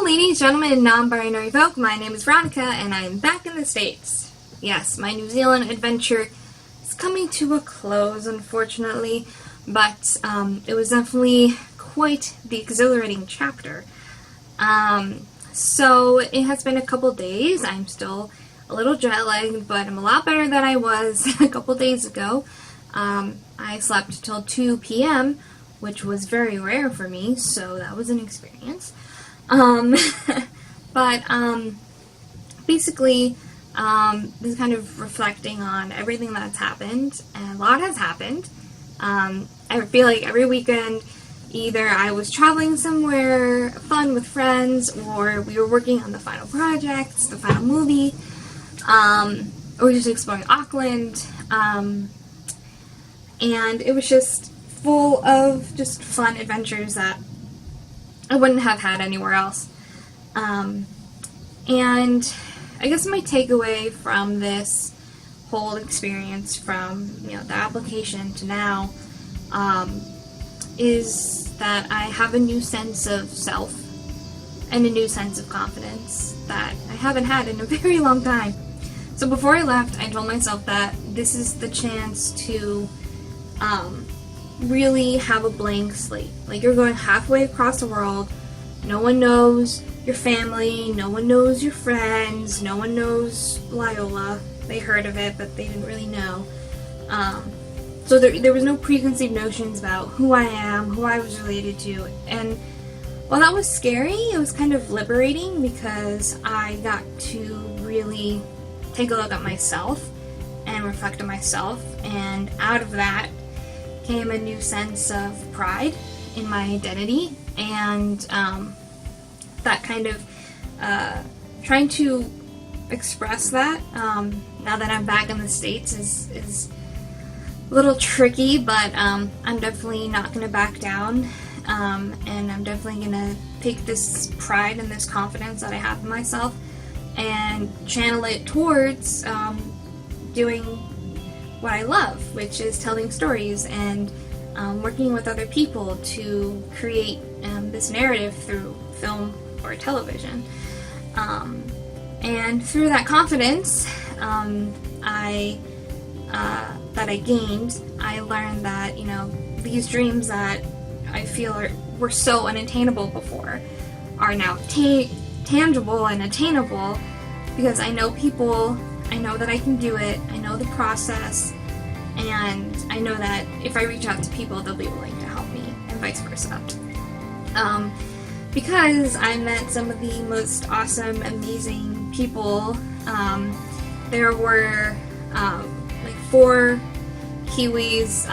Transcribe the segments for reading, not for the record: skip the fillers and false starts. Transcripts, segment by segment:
ladies, gentlemen, and non-binary folk. My name is Veronica, and I am back in the States. Yes, my New Zealand adventure is coming to a close, unfortunately, but it was definitely quite the exhilarating chapter. So it has been a couple days. I'm still a little jet-lagged, but I'm a lot better than I was a couple days ago. I slept till 2 p.m., which was very rare for me, so that was an experience. But basically, this is kind of reflecting on everything that's happened, and a lot has happened. I feel like every weekend, either I was traveling somewhere fun with friends, or we were working on the final projects, the final movie, or just exploring Auckland, and it was just full of just fun adventures that I wouldn't have had anywhere else. And I guess my takeaway from this whole experience, from the application to now, is that I have a new sense of self and a new sense of confidence that I haven't had in a very long time. So before I left, I told myself that this is the chance to really have a blank slate. Like, you're going halfway across the world. No one knows your family, no one knows your friends, no one knows Loyola. They heard of it, but they didn't really know. So there was no preconceived notions about who I am, who I was related to, and while that was scary, it was kind of liberating because I got to really take a look at myself and reflect on myself, and out of that came a new sense of pride in my identity, and that kind of trying to express that now that I'm back in the States is a little tricky, but I'm definitely not going to back down, and I'm definitely going to take this pride and this confidence that I have in myself and channel it towards doing what I love, which is telling stories and working with other people to create this narrative through film or television. And through that confidence that I gained, I learned that these dreams that I feel were so unattainable before are now tangible and attainable because I know people. I know that I can do it, I know the process, and I know that if I reach out to people, they'll be willing to help me, and vice versa. Because I met some of the most awesome, amazing people. There were like 4 Kiwis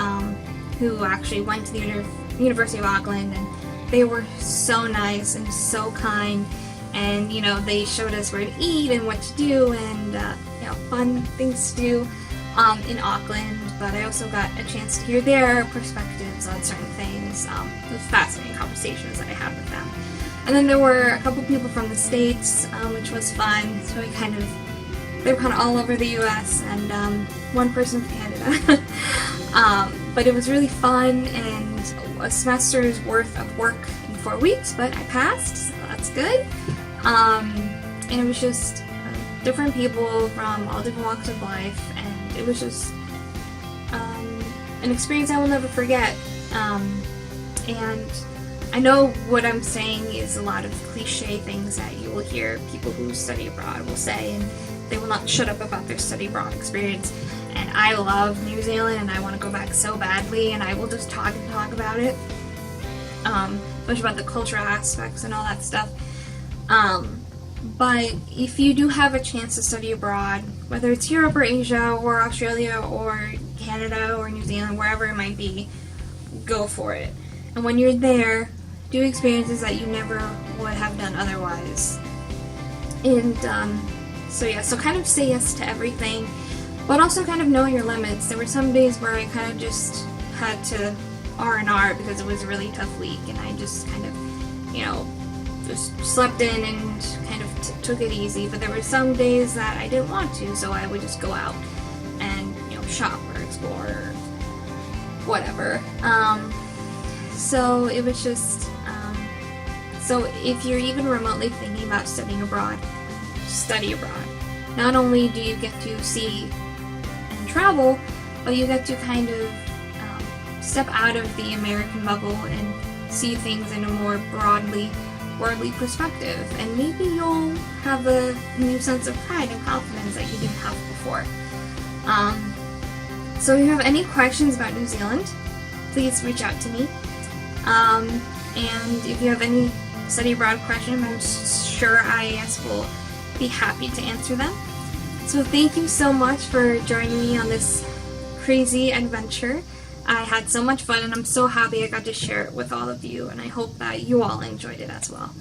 who actually went to the University of Auckland, and they were so nice and so kind, and they showed us where to eat and what to do, and fun things to do in Auckland. But I also got a chance to hear their perspectives on certain things. It was fascinating conversations that I had with them. And then there were a couple people from the States, which was fun. So they were kind of all over the U.S. and one person from Canada. But it was really fun, and a semester's worth of work in 4 weeks, but I passed, so that's good. And it was just different people from all different walks of life, and it was just an experience I will never forget. And I know what I'm saying is a lot of cliche things that you will hear people who study abroad will say, and they will not shut up about their study abroad experience. And I love New Zealand, and I want to go back so badly, and I will just talk and talk about it, especially about the cultural aspects and all that stuff. But if you do have a chance to study abroad, whether it's Europe or Asia or Australia or Canada or New Zealand, wherever it might be, go for it. And when you're there, do experiences that you never would have done otherwise. And so kind of say yes to everything, but also kind of know your limits. There were some days where I kind of just had to R&R because it was a really tough week, and I just kind of, just slept in and kind of took it easy. But there were some days that I didn't want to, so I would just go out and shop or explore or whatever. So it was just So if you're even remotely thinking about studying abroad, study abroad. Not only do you get to see and travel, but you get to kind of step out of the American bubble and see things in a more broadly worldly perspective, and maybe you'll have a new sense of pride and confidence that you didn't have before. So if you have any questions about New Zealand, please reach out to me. And if you have any study abroad questions, I'm sure IES will be happy to answer them. So thank you so much for joining me on this crazy adventure. I had so much fun, and I'm so happy I got to share it with all of you, and I hope that you all enjoyed it as well.